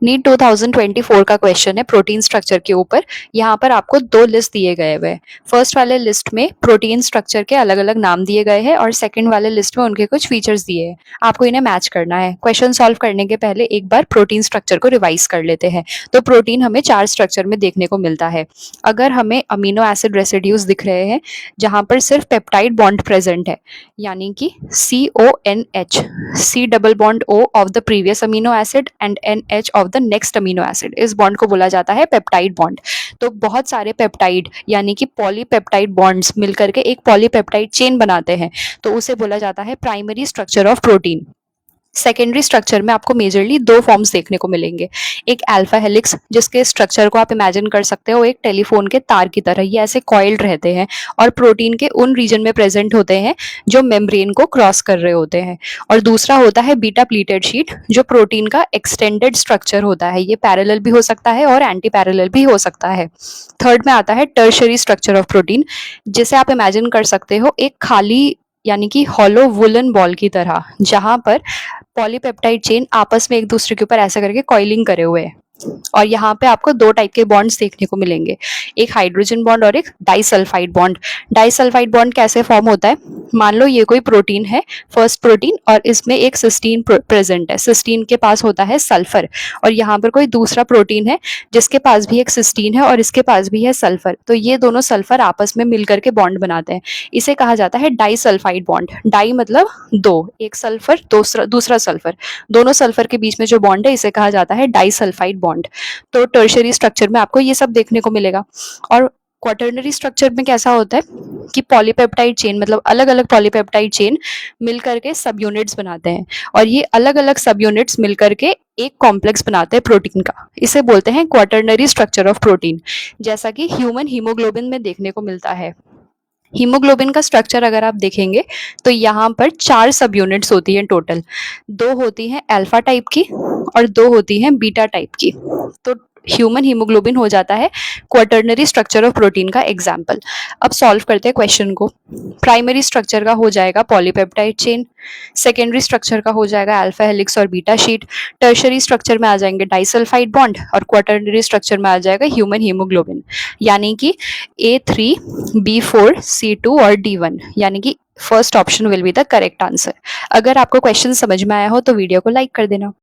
NEET 2024 का question है protein structure के ऊपर। यहाँ पर आपको दो लिस्ट दिए गए हुए हैं। फर्स्ट वाले लिस्ट में प्रोटीन स्ट्रक्चर के अलग अलग नाम दिए गए हैं और सेकंड वाले लिस्ट में उनके कुछ फीचर्स दिए हैं। आपको इन्हें मैच करना है। क्वेश्चन सॉल्व करने के पहले एक बार प्रोटीन स्ट्रक्चर को रिवाइज कर लेते हैं। तो प्रोटीन हमें 4 स्ट्रक्चर में देखने को मिलता है। अगर हमें अमीनो एसिड रेसिड्यूज दिख रहे हैं जहाँ पर सिर्फ पेप्टाइड बॉन्ड प्रेजेंट है, यानी कि CONH, C double bond O of the previous amino acid and NH of the next amino acid, इस बॉन्ड को बोला जाता है पेप्टाइड बॉन्ड। तो बहुत सारे पेप्टाइड यानी कि पॉलीपेप्टाइड बॉन्ड्स मिलकर के एक पॉलीपेप्टाइड चेन बनाते हैं, तो उसे बोला जाता है primary structure of protein. Secondary structure में आपको मेजरली दो फॉर्म्स देखने को मिलेंगे। एक अल्फा हेलिक्स, जिसके स्ट्रक्चर को आप इमेजिन कर सकते हो एक टेलीफोन के तार की तरह, ये ऐसे कॉइल्ड रहते हैं और प्रोटीन के उन रीजन में प्रेजेंट होते हैं जो मेम्ब्रेन को क्रॉस कर रहे होते हैं। और दूसरा होता है बीटा प्लीटेड शीट, जो प्रोटीन का एक्सटेंडेड स्ट्रक्चर होता है। ये पैरेलल भी हो सकता है और एंटी पैरेलल भी हो सकता है। थर्ड में आता है टर्शरी स्ट्रक्चर ऑफ प्रोटीन, जिसे आप इमेजिन कर सकते हो एक खाली यानी कि हॉलो वुलन बॉल की तरह, जहां पर पॉलीपेप्टाइड चेन आपस में एक दूसरे के ऊपर ऐसा करके कॉइलिंग करे हुए हैं। और यहाँ पे आपको दो टाइप के बॉन्ड्स देखने को मिलेंगे, एक हाइड्रोजन बॉन्ड और एक डाइसल्फाइड बॉन्ड। डाइसल्फाइड बॉन्ड कैसे फॉर्म होता है? मान लो ये कोई प्रोटीन है, फर्स्ट प्रोटीन, और इसमें एक सिस्टीन प्रेजेंट है। सिस्टीन के पास होता है सल्फर, और यहाँ पर कोई दूसरा प्रोटीन है जिसके पास भी एक सिस्टीन है और इसके पास भी है सल्फर। तो ये दोनों सल्फर आपस में मिलकर के बॉन्ड बनाते हैं। इसे कहा जाता है डाइसल्फाइड बॉन्ड। डाई मतलब दो, एक सल्फर दूसरा सल्फर, दोनों सल्फर के बीच में जो बॉन्ड है इसे कहा जाता है डाइसल्फाइड बॉन्ड। तो टर्शरी स्ट्रक्चर में आपको ये सब देखने को मिलेगा। और क्वाटर्नरी स्ट्रक्चर में कैसा होता है कि पॉलीपेप्टाइड चेन, मतलब अलग अलग पॉलीपेप्टाइड चेन मिलकर के सब यूनिट्स बनाते हैं, और ये अलग अलग सब यूनिट्स मिलकर के एक कॉम्प्लेक्स बनाते हैं प्रोटीन का। इसे बोलते हैं क्वाटर्नरी स्ट्रक्चर ऑफ प्रोटीन, जैसा कि ह्यूमन हीमोग्लोबिन में देखने को मिलता है। हीमोग्लोबिन का स्ट्रक्चर अगर आप देखेंगे तो यहाँ पर 4 सब यूनिट्स होती हैं टोटल। 2 होती हैं अल्फा टाइप की और 2 होती हैं बीटा टाइप की। तो ह्यूमन हीमोग्लोबिन हो जाता है क्वाटर्नरी स्ट्रक्चर ऑफ प्रोटीन का एग्जाम्पल। अब सॉल्व करते हैं क्वेश्चन को। प्राइमरी स्ट्रक्चर का हो जाएगा पॉलीपेप्टाइड चेन, सेकेंडरी स्ट्रक्चर का हो जाएगा अल्फा हेलिक्स और बीटा शीट, टर्शरी स्ट्रक्चर में आ जाएंगे डाइसल्फाइड बॉन्ड, और क्वाटर्नरी स्ट्रक्चर में आ जाएगा ह्यूमन हीमोग्लोबिन, यानी कि A3, B4, C2 और D1, यानी कि first option will be the correct answer. अगर आपको क्वेश्चन समझ में आया हो तो वीडियो को लाइक कर देना।